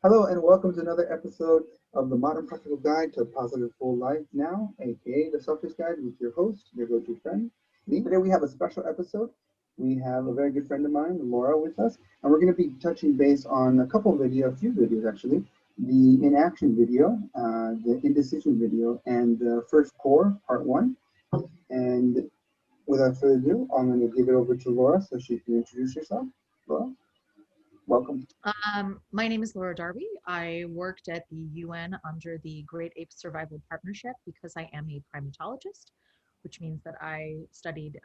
Hello and welcome to another episode of the Modern Practical Guide to a Positive Full Life Now, aka the Selfish Guide with your host, your go-to friend, me. Today we have a special episode. We have a very good friend of mine, Laura, with us, and we're going to be touching base on a few videos actually. The Inaction video, the Indecision video, and the First Core, part one. And without further ado, I'm going to give it over to Laura so she can introduce herself. Laura, welcome. My name is Laura Darby. I worked at the UN under the Great Ape Survival Partnership because I am a primatologist, which means that I studied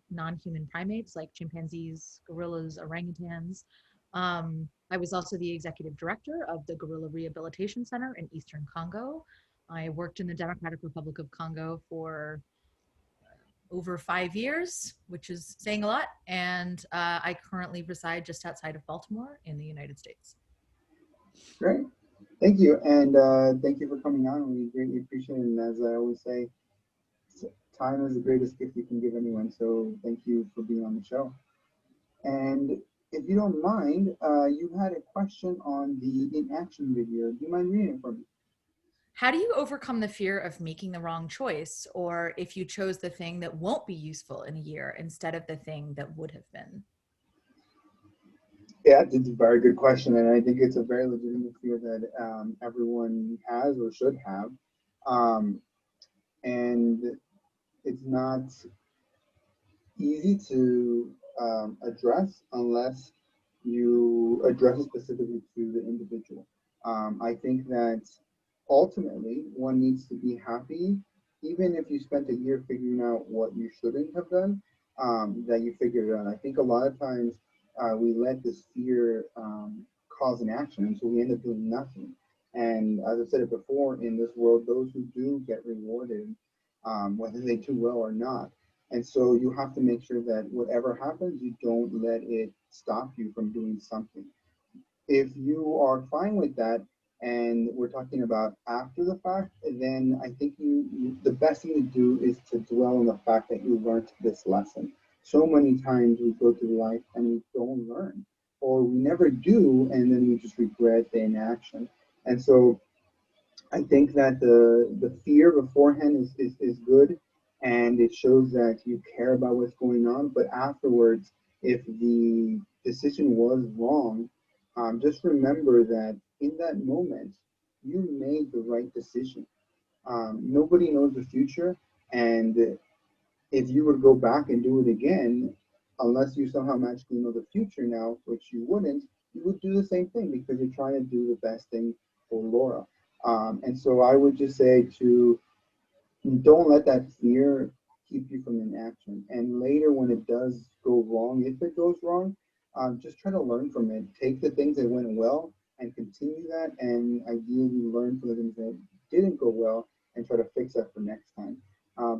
non-human primates like chimpanzees, gorillas, orangutans. I was also the executive director of the Gorilla Rehabilitation Center in Eastern Congo. I worked in the Democratic Republic of Congo for over 5 years, which is saying a lot. And I currently reside just outside of Baltimore in the United States. Great. Thank you. And thank you for coming on. We greatly appreciate it. And as I always say, time is the greatest gift you can give anyone. So thank you for being on the show. And if you don't mind, you had a question on the Inaction video. Do you mind reading it for me? How do you overcome the fear of making the wrong choice, or if you chose the thing that won't be useful in a year instead of the thing that would have been? Yeah, it's a very good question. And I think it's a very legitimate fear that everyone has or should have. Um, and it's not easy to address unless you address it specifically to the individual. I think that ultimately one needs to be happy, even if you spent a year figuring out what you shouldn't have done, that you figured it out. I think a lot of times we let this fear cause an action, and so we end up doing nothing. And as I said it before, in this world, those who do get rewarded, whether they do well or not. And so you have to make sure that whatever happens, you don't let it stop you from doing something. If you are fine with that, and we're talking about after the fact, then I think the best thing to do is to dwell on the fact that you learned this lesson. So many times we go through life and we don't learn, or we never do, and then we just regret the inaction. And so I think that the fear beforehand is good, and it shows that you care about what's going on. But afterwards, if the decision was wrong, just remember that in that moment, you made the right decision. Nobody knows the future, and if you would go back and do it again, unless you somehow magically know the future now, which you wouldn't, you would do the same thing because you're trying to do the best thing for Laura. And so I would just say to don't let that fear keep you from inaction. And later, when it does go wrong, if it goes wrong, just try to learn from it. Take the things that went well and continue that, and ideally learn from the things that didn't go well and try to fix that for next time.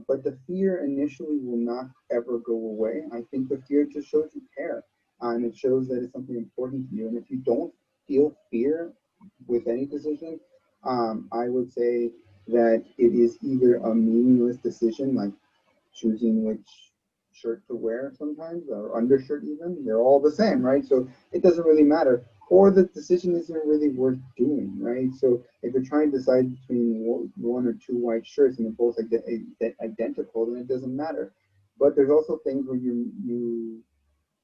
But the fear initially will not ever go away. I think the fear just shows you care, and it shows that it's something important to you. And if you don't feel fear with any decision, I would say that it is either a meaningless decision, like choosing which shirt to wear sometimes, or undershirt even. They're all the same, right? So it doesn't really matter. Or the decision isn't really worth doing, right? So if you're trying to decide between one or two white shirts and they're both identical, then it doesn't matter. But there's also things where you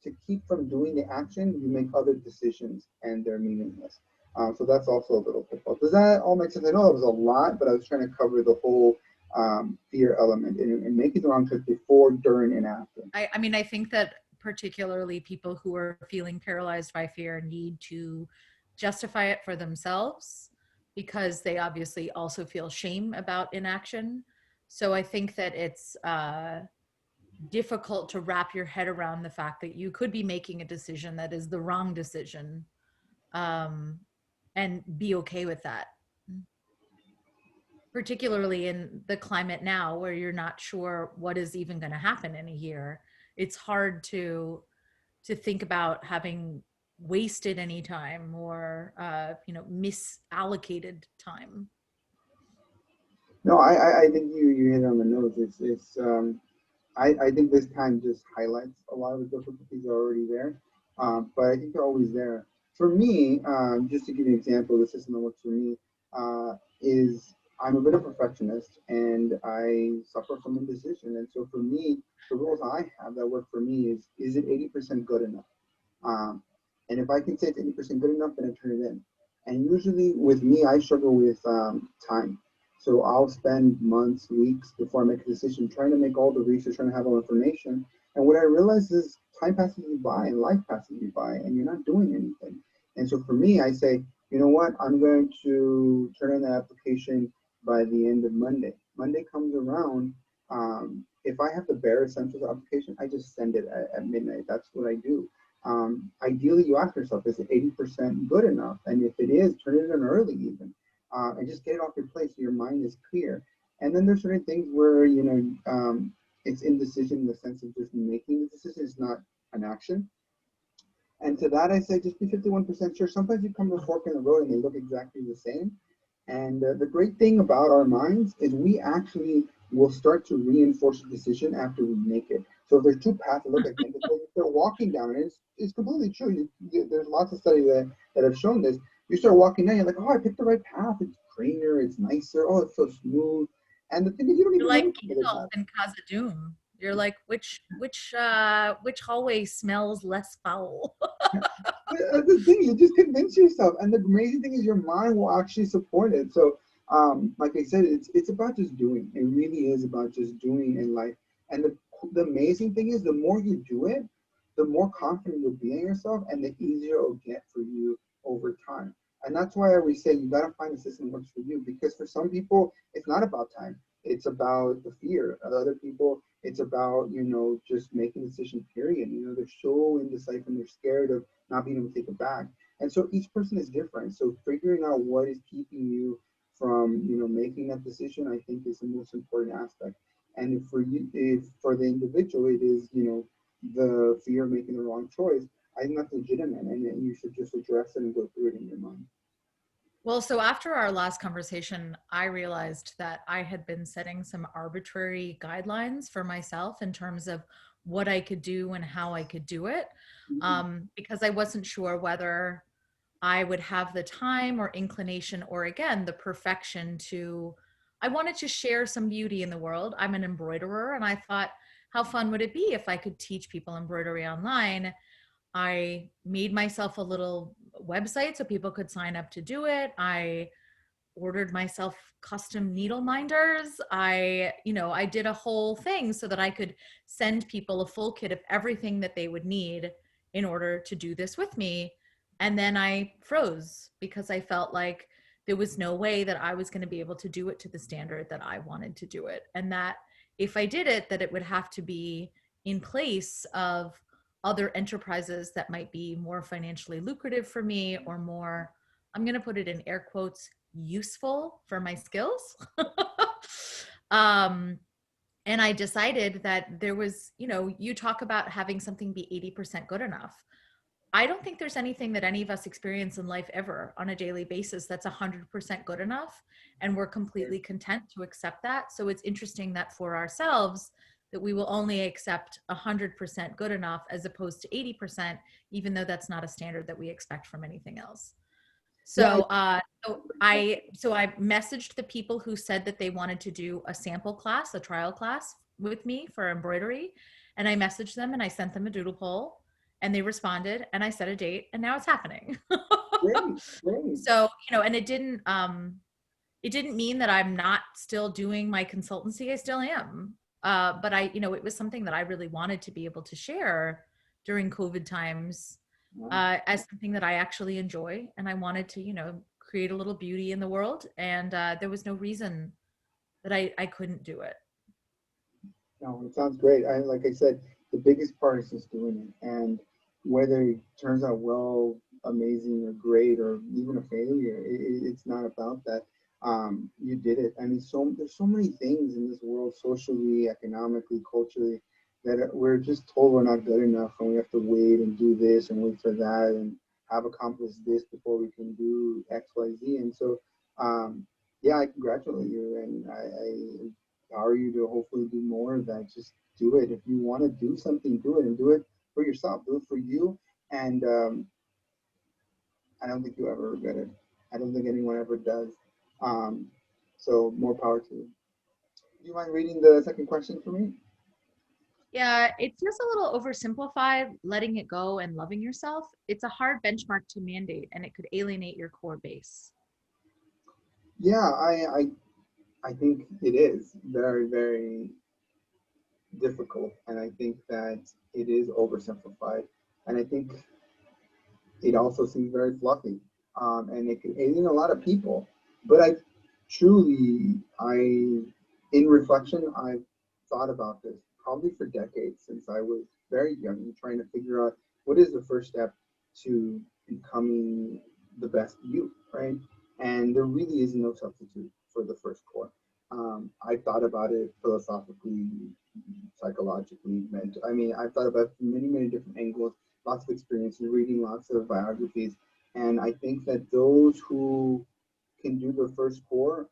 to keep from doing the action, you make other decisions and they're meaningless. So that's also a little pitfall. Does that all make sense? I know it was a lot, but I was trying to cover the whole fear element and making the wrong choice before, during, and after. I mean, I think that particularly people who are feeling paralyzed by fear need to justify it for themselves because they obviously also feel shame about inaction. So I think that it's difficult to wrap your head around the fact that you could be making a decision that is the wrong decision, and be okay with that, particularly in the climate now where you're not sure what is even going to happen in a year. It's hard to think about having wasted any time or misallocated time. No, I think you hit it on the nose. I think this time just highlights a lot of the difficulties that are already there, but I think they're always there. For me, just to give you an example, the system that works for me is I'm a bit of a perfectionist and I suffer from indecision. And so for me, the rules I have that work for me is it 80% good enough? Um, and if I can say it's 80% good enough, then I turn it in. And usually with me, I struggle with time. So I'll spend months, weeks before I make a decision, trying to make all the research, trying to have all information. And what I realize is time passes you by and life passes you by, and you're not doing anything. And so for me, I say, you know what? I'm going to turn in the application by the end of Monday. Monday comes around. If I have the bare essentials application, I just send it at midnight. That's what I do. Ideally, you ask yourself, is it 80% good enough? And if it is, turn it in early even, and just get it off your plate so your mind is clear. And then there's certain things where, it's indecision in the sense of just making the decision is not an action. And to that, I say just be 51% sure. Sometimes you come to a fork in the road and they look exactly the same. And the great thing about our minds is we actually will start to reinforce a decision after we make it. So if there's two paths that look identical, if they're walking down, and it's completely true. There's lots of studies that have shown this. You start walking down, you're like, oh, I picked the right path. It's greener, it's nicer. Oh, it's so smooth. And the thing is, you don't You're even know like which way the Gandalf path. in Casa Doom. You're like, which hallway smells less foul? That's the thing, you just convince yourself, and the amazing thing is your mind will actually support it. So, like I said, it's about just doing. It really is about just doing in life. And the amazing thing is, the more you do it, the more confident you'll be in yourself, and the easier it'll get for you over time. And that's why I always say you got to find a system that works for you. Because for some people, it's not about time; it's about the fear. Other people, it's about just making a decision. Period. They're so indecisive and they're scared of not being able to take it back. And so each person is different. So figuring out what is keeping you from, making that decision, I think is the most important aspect. And if for the individual, it is, the fear of making the wrong choice, I think that's legitimate, and you should just address it and go through it in your mind. Well, so after our last conversation, I realized that I had been setting some arbitrary guidelines for myself in terms of what I could do and how I could do it, Mhm. because I wasn't sure whether I would have the time or inclination or, again, the perfection to. I wanted to share some beauty in the world. I'm an embroiderer, and I thought, how fun would it be if I could teach people embroidery online? I made myself a little website so people could sign up to do it. I ordered myself custom needle minders. I did a whole thing so that I could send people a full kit of everything that they would need in order to do this with me. And then I froze because I felt like there was no way that I was going to be able to do it to the standard that I wanted to do it. And that if I did it, that it would have to be in place of other enterprises that might be more financially lucrative for me or more, I'm going to put it in air quotes, useful for my skills. um, and I decided that there was, you talk about having something be 80% good enough. I don't think there's anything that any of us experience in life ever on a daily basis that's 100% good enough. And we're completely content to accept that. So it's interesting that for ourselves, that we will only accept 100% good enough as opposed to 80%, even though that's not a standard that we expect from anything else. Yeah. So I messaged the people who said that they wanted to do a sample class, a trial class with me for embroidery, and I messaged them and I sent them a doodle poll, and they responded, and I set a date, and now it's happening. Great, great. So, and it didn't mean that I'm not still doing my consultancy. I still am. But it was something that I really wanted to be able to share during COVID times, Wow. as something that I actually enjoy. And I wanted to, create a little beauty in the world. And there was no reason that I couldn't do it. No, it sounds great. Like I said, the biggest part is just doing it, and whether it turns out well, amazing, or great, or even a failure, it's not about that. You did it. I mean, there's so many things in this world, socially, economically, culturally, that we're just told we're not good enough, and we have to wait and do this and wait for that, and have accomplished this before we can do X, Y, Z. And so, yeah, I congratulate you, and I empower you to hopefully do more of that. Just do it. If you want to do something, do it, and do it for yourself. Do it for you. And I don't think you ever regret it. I don't think anyone ever does. Um, so more power to you. Do you mind reading the second question for me? Yeah, it feels a little oversimplified, letting it go and loving yourself. It's a hard benchmark to mandate, and it could alienate your core base. Yeah, I think it is very, very difficult. And I think that it is oversimplified. And I think it also seems very fluffy. And it can alien a lot of people. But I truly, in reflection, I've thought about this probably for decades since I was very young and trying to figure out what is the first step to becoming the best you, right? And there really is no substitute for the first core. I thought about it philosophically, psychologically, mental. I mean, I've thought about many, many different angles, lots of experience, reading lots of biographies, and I think that those who can do the first core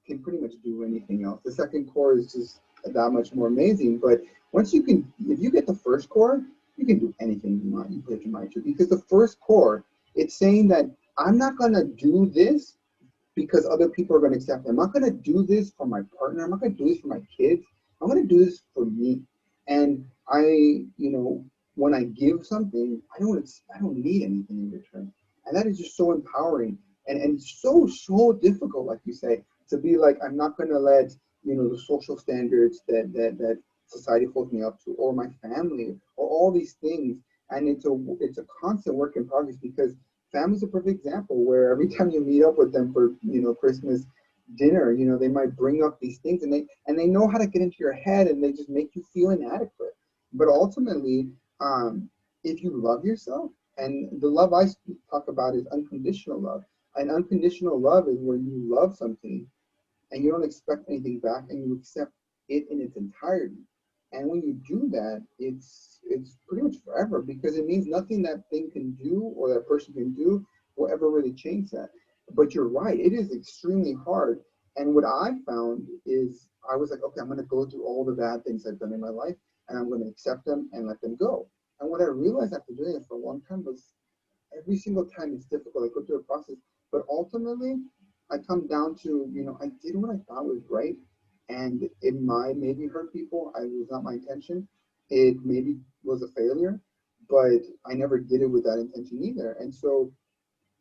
can pretty much do anything else. The second core is just that much more amazing. But once you can, if you get the first core, you can do anything you want. You put your mind to, because the first core, it's saying that I'm not gonna do this because other people are going to accept it. I'm not going to do this for my partner. I'm not going to do this for my kids. I'm going to do this for me. And when I give something, I don't need anything in return. And that is just so empowering and so difficult, like you say, to be like, I'm not going to let, the social standards that society holds me up to, or my family, or all these things. And it's a constant work in progress, because family's a perfect example where every time you meet up with them for Christmas dinner, they might bring up these things, and they know how to get into your head, and they just make you feel inadequate. But ultimately, if you love yourself, and the love I talk about is unconditional love. And unconditional love is where you love something and you don't expect anything back, and you accept it in its entirety. And when you do that, it's pretty much forever, because it means nothing that thing can do or that person can do will ever really change that. But you're right, it is extremely hard. And what I found is I was like, okay, I'm going to go through all the bad things I've done in my life, and I'm going to accept them and let them go. And what I realized after doing it for a long time was every single time it's difficult. I go through a process, but ultimately I come down to, I did what I thought was right, and it might maybe hurt people. I was not my intention. It maybe was a failure, but I never did it with that intention either. And so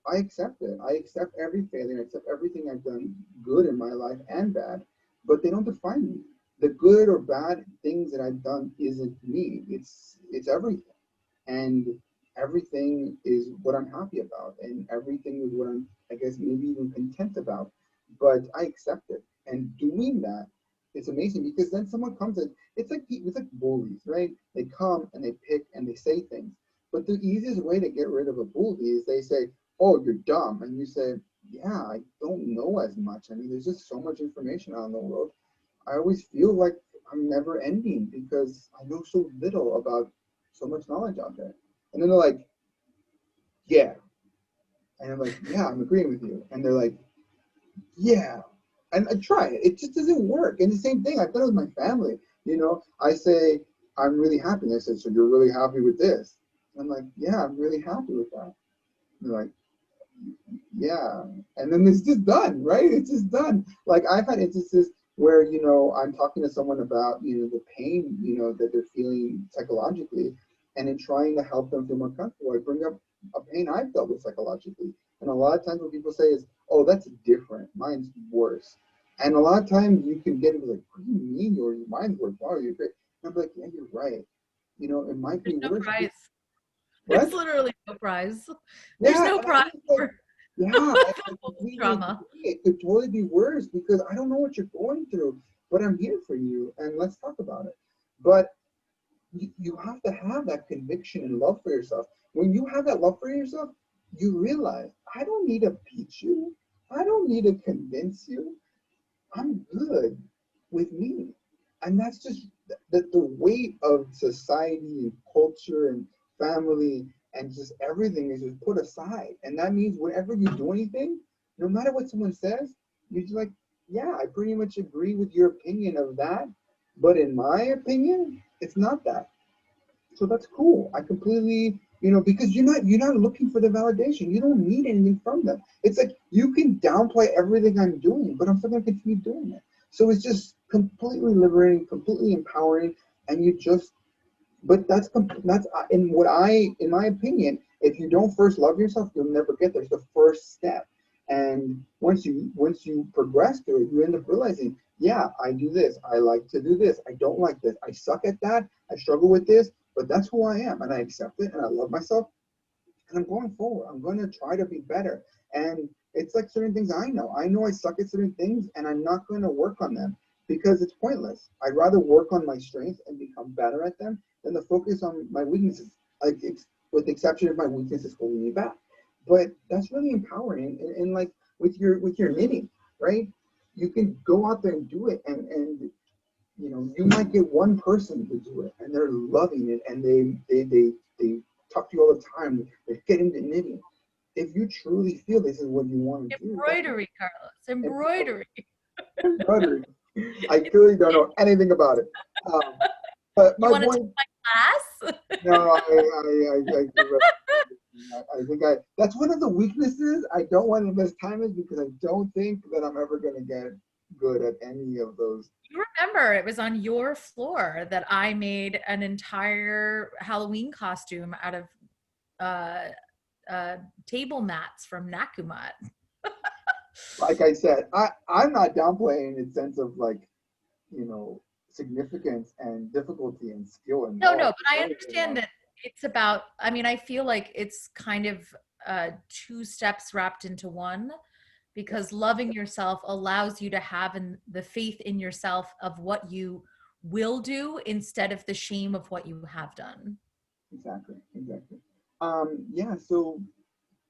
I accept it. I accept every failure. I accept everything I've done, good in my life and bad, but they don't define me. The good or bad things that I've done isn't me. It's everything, and everything is what I'm happy about, and everything is what I'm, I guess, maybe even content about. But I accept it, and doing that, it's amazing, because then someone comes and it's like bullies, right? They come and they pick and they say things. But the easiest way to get rid of a bully is they say, "Oh, you're dumb," and you say, "Yeah, I don't know as much. I mean, there's just so much information out in the world. I always feel like I'm never ending because I know so little about so much knowledge out there." And then they're like, "Yeah." And I'm like, "Yeah, I'm agreeing with you." And they're like, "Yeah." And I try it. It just doesn't work. And the same thing, I've done it with my family. I say, "I'm really happy." And they say, "So you're really happy with this?" And I'm like, "Yeah, I'm really happy with that." And they're like, "Yeah." And then it's just done, right? It's just done. Like, I've had instances where, I'm talking to someone about, the pain, that they're feeling psychologically, and in trying to help them feel more comfortable, I bring up a pain I've dealt with psychologically. And a lot of times what people say is, "Oh, that's different. Mine's worse." And a lot of times you can get it like, "What do you mean mine's worse? Wow, you're great." And I'm like, "Yeah, you're right. It might There's be no worse." prize. There's What? literally no prize. There's Yeah, no and I was prize just like, for yeah, I the completely trauma. agree. It could totally be worse because I don't know what you're going through, but I'm here for you and let's talk about it. But you have to have that conviction and love for yourself. When you have that love for yourself, you realize, I don't need to beat you. I don't need to convince you. I'm good with me. And that's just the weight of society and culture and family and just everything is just put aside. And that means whenever you do anything, no matter what someone says, you're just like, "Yeah, I pretty much agree with your opinion of that. But in my opinion, it's not that." So that's cool. I completely because you're not looking for the validation. You don't need anything from them. It's like you can downplay everything I'm doing, but I'm still gonna continue doing it. So it's just completely liberating, completely empowering, and you just but that's in my opinion, if you don't first love yourself, you'll never get there. It's the first step. And once you progress through it, you end up realizing, yeah, I do this, I like to do this, I don't like this, I suck at that, I struggle with this, but that's who I am, and I accept it, and I love myself, and I'm going forward. I'm going to try to be better. And it's like certain things I know. I know I suck at certain things, and I'm not going to work on them because it's pointless. I'd rather work on my strengths and become better at them than to focus on my weaknesses. Like, with the exception of my weaknesses holding me back. But that's really empowering. And like with your knitting, right? You can go out there and do it, and you might get one person to do it, and they're loving it, and they talk to you all the time. They're getting to knitting. If you truly feel this is what you want to do, Embroidery, Carlos. Embroidery. embroidery. I clearly don't know anything about it. Um, but You my want to take point, my class? no, I think that's one of the weaknesses I don't want to invest time in because I don't think that I'm ever going to get good at any of those. You remember it was on your floor that I made an entire Halloween costume out of uh, table mats from Nakumat. Like I said, I'm not downplaying its sense of like, you know, significance and difficulty and skill No, involved. but I understand that it's about, I mean, I feel like it's kind of two steps wrapped into one because loving yourself allows you to have the faith in yourself of what you will do instead of the shame of what you have done. Exactly. Yeah, so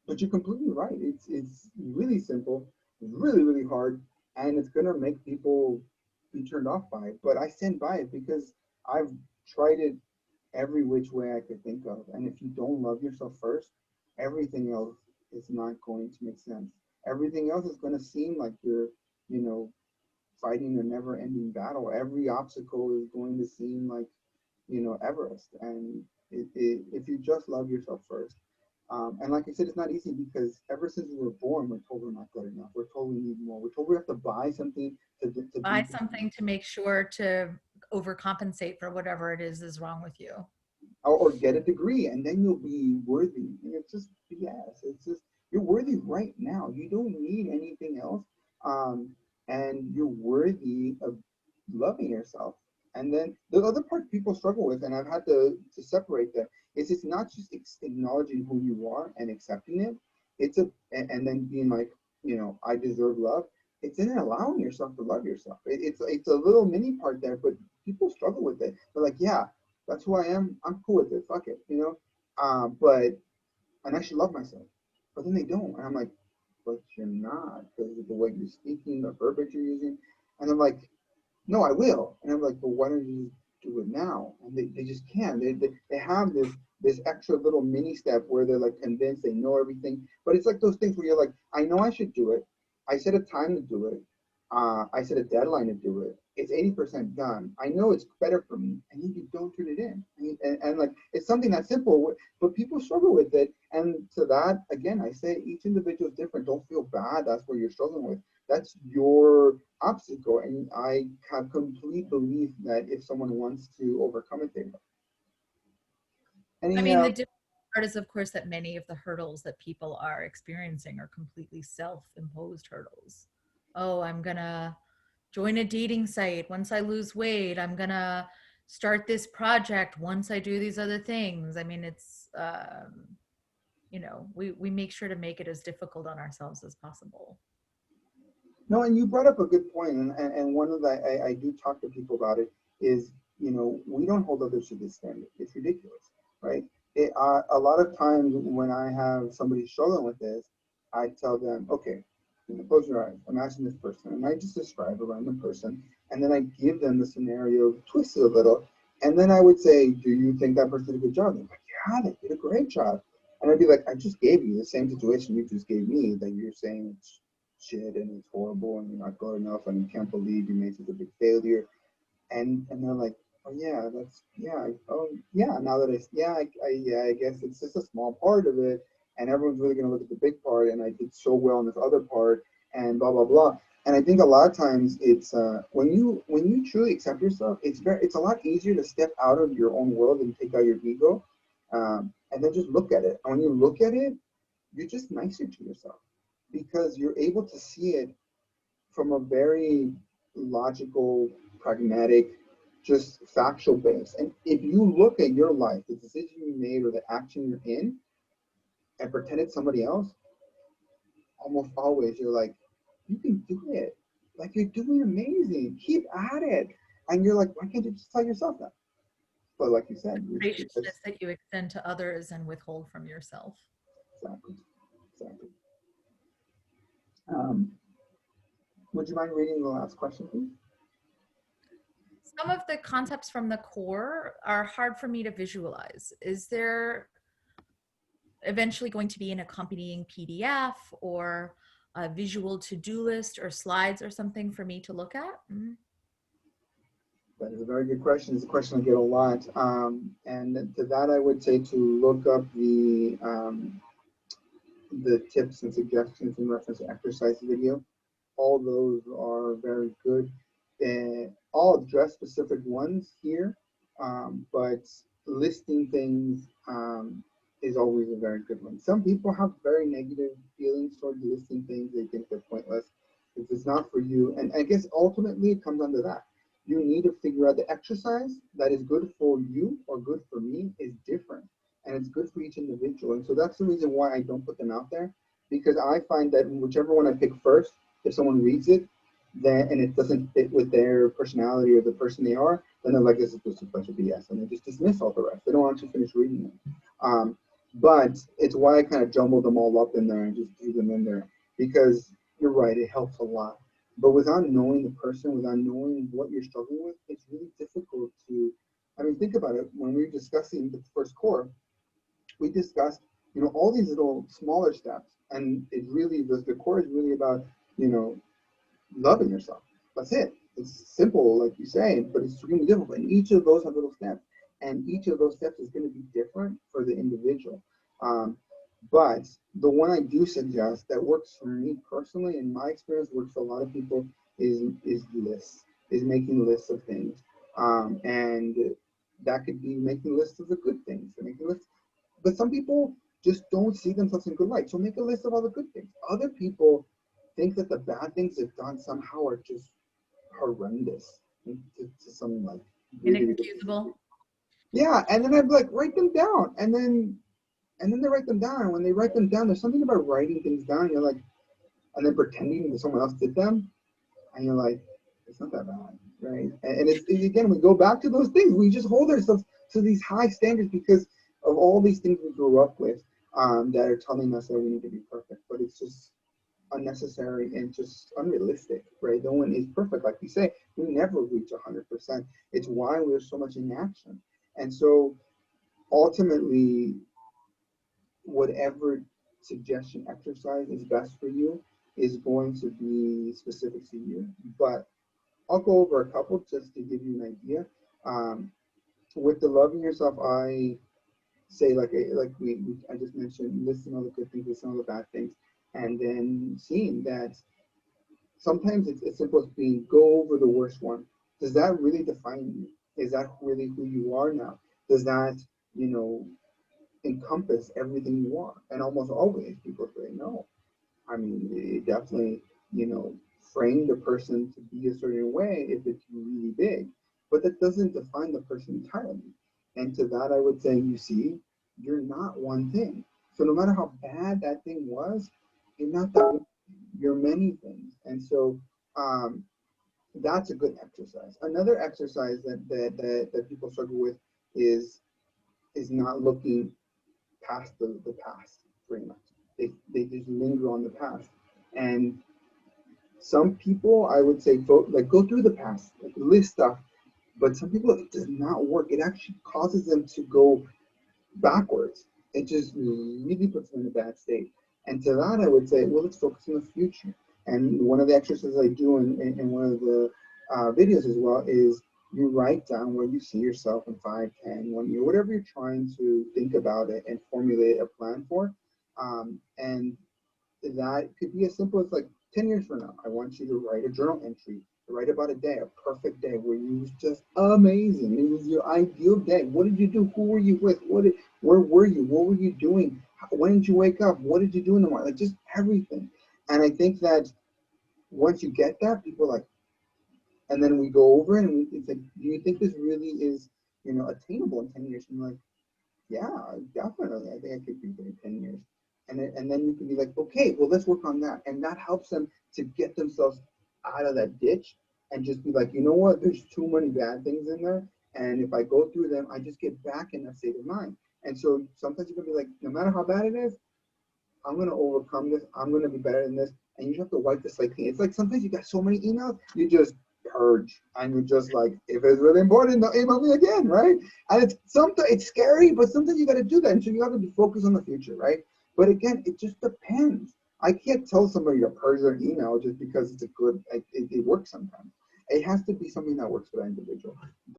but you're completely right. It's really simple, really hard, and it's gonna make people be turned off by it. But I stand by it because I've tried it every which way I could think of. And if you don't love yourself first, everything else is not going to make sense. Everything else is going to seem like you're, you know, fighting a never-ending battle. Every obstacle is going to seem like, Everest. And if you just love yourself first, and like I said, it's not easy because ever since we were born, we're told we're not good enough. We're told we need more. We're told we have to buy something to Buy be something to make sure to overcompensate for whatever it is wrong with you. or get a degree and then you'll be worthy. And it's just BS. It's just you're worthy right now. You don't need anything else. Um, and you're worthy of loving yourself. And then the other part people struggle with, and I've had to separate them, is it's not just acknowledging who you are and accepting it. And then being like, I deserve love. It's in allowing yourself to love yourself. It's a little mini part there, but people struggle with it. They're like, yeah, that's who I am. I'm cool with it. Fuck it. But and I should love myself. But then they don't, and I'm like, but you're not because of the way you're speaking, the verbiage you're using, and I'm like, no, I will. And I'm like, but why don't you do it now? And they just can't. They have this extra little mini step where they're like convinced they know everything. But it's like those things where you're like, I know I should do it. I set a time to do it. I set a deadline to do it. It's 80% done. I know it's better for me, and then you don't turn it in. And like it's something that's simple, but people struggle with it. And to that, again, I say each individual is different. Don't feel bad. That's what you're struggling with. That's your obstacle, and I have complete belief that if someone wants to overcome it, they will. I Any mean, the difficult part is, of course, that many of the hurdles that people are experiencing are completely self-imposed hurdles. Oh, I'm gonna join a dating site once I lose weight. I'm gonna start this project once I do these other things. I mean, it's we make sure to make it as difficult on ourselves as possible. No, and you brought up a good point, and one of the I do talk to people about it is we don't hold others to this standard. It's ridiculous, right? A lot of times when I have somebody struggling with this, I tell them, okay, close your eyes. Imagine this person, and I just describe a random person, and then I give them the scenario, twist it a little, and then I would say, do you think that person did a good job? They're like, yeah, they did a great job. And I'd be like, I just gave you the same situation you just gave me that you're saying it's shit and it's horrible and you're not good enough and you can't believe you made such a big failure. And they're like, Oh yeah, that's yeah. Oh yeah. Now that I guess it's just a small part of it, and everyone's really gonna look at the big part. And I did so well in this other part, and blah blah blah. And I think a lot of times it's when you truly accept yourself, it's a lot easier to step out of your own world and take out your ego, and then just look at it. And when you look at it, you're just nicer to yourself because you're able to see it from a very logical, pragmatic, just factual base. And if you look at your life, the decision you made or the action you're in, and pretend it's somebody else, almost always you're like, you can do it. Like you're doing amazing. Keep at it. And you're like, why can't you just tell yourself that? But like you said, it's because Graciousness that you extend to others and withhold from yourself. exactly, exactly. Um, would you mind reading the last question, please? Some of the concepts from the core are hard for me to visualize. Is there eventually going to be an accompanying PDF or a visual to-do list or slides or something for me to look at? That is a very good question. It's a question I get a lot. And to that, I would say to look up the tips and suggestions in reference to exercise video. All those are very good. And I'll address specific ones here, but listing things is always a very good one. Some people have very negative feelings towards listing things. They think they're pointless. If it's not for you, and I guess ultimately it comes under that. You need to figure out the exercise that is good for you or good for me is different. And it's good for each individual. And so that's the reason why I don't put them out there, because I find that whichever one I pick first, if someone reads it, then and it doesn't fit with their personality or the person they are, then they're like, this is just a bunch of BS, and they just dismiss all the rest. They don't actually finish reading them. But it's why I kind of jumbled them all up in there and just threw them in there, because you're right, it helps a lot. But without knowing the person, without knowing what you're struggling with, it's really difficult to. I mean, think about it. When we were discussing the first core, we discussed, all these little smaller steps, and it really the core is really about, you know, loving yourself. That's it. It's simple, like you say, but it's extremely difficult. And each of those have little steps, and each of those steps is going to be different for the individual. Um, but the one I do suggest that works for me personally, in my experience, works for a lot of people, is lists, is making lists of things, and that could be making lists of the good things, and making lists. But some people just don't see themselves in good light. So make a list of all the good things. Other people think that the bad things they've done somehow are just horrendous to some like really ridiculous degree. Inexcusable. Yeah, and then I'd like write them down, and then they write them down. And when they write them down, there's something about writing things down. You're like, and then pretending that someone else did them, and you're like, it's not that bad, right? And it's again, we go back to those things. We just hold ourselves to these high standards because of all these things we grew up with, that are telling us that we need to be perfect. But it's just unnecessary and just unrealistic, right? No one is perfect. Like you say, we never reach 100%. It's why we're so much inaction. And so ultimately, whatever suggestion exercise is best for you is going to be specific to you. But I'll go over a couple just to give you an idea. Um, with the loving yourself, I say like I just mentioned, listing all the good things, listing all the bad things, and then seeing that sometimes it's as simple as being go over the worst one. Does that really define you? Is that really who you are now? Does that, you know, encompass everything you are? And almost always people say no. I mean, it definitely, frame the person to be a certain way if it's really big, but that doesn't define the person entirely. And to that, I would say, you see, you're not one thing. So no matter how bad that thing was, you're not that one thing. You're many things. And so um, that's a good exercise. Another exercise that people struggle with is is not looking past the past, pretty much. They just linger on the past. And some people, I would say, go through the past, like list stuff. But some people, it does not work. It actually causes them to go backwards. It just really puts them in a bad state. And to that, I would say, well, let's focus on the future. And one of the exercises I do in one of the videos as well is You write down where you see yourself in 5, 10, 1 year, whatever you're trying to think about it and formulate a plan for. And that could be as simple as like 10 years from now, I want you to write a journal entry, write about a day, a perfect day where you was just amazing. It was your ideal day. What did you do? Who were you with? Where were you? What were you doing? When did you wake up? What did you do in the morning? Like just everything. And I think that once you get that, people are like, and then we go over it and it's like, do you think this really is, attainable in 10 years? And I'm like, yeah, definitely. I think I could be there in 10 years. And then you can be like, okay, well, let's work on that. And that helps them to get themselves out of that ditch and just be like, you know what, there's too many bad things in there. And if I go through them, I just get back in that state of mind. And so sometimes you can be like, no matter how bad it is, I'm going to overcome this. I'm going to be better than this. And you just have to wipe the slate clean. It's like sometimes you got so many emails, you just purge and you're just like, if it's really important, don't email me again, right? And it's scary, but sometimes you got to do that. And so you have to be focused on the future, right? But again, it just depends. I can't tell somebody to purge their email just because it's a good, it works sometimes. It has to be something that works for that individual.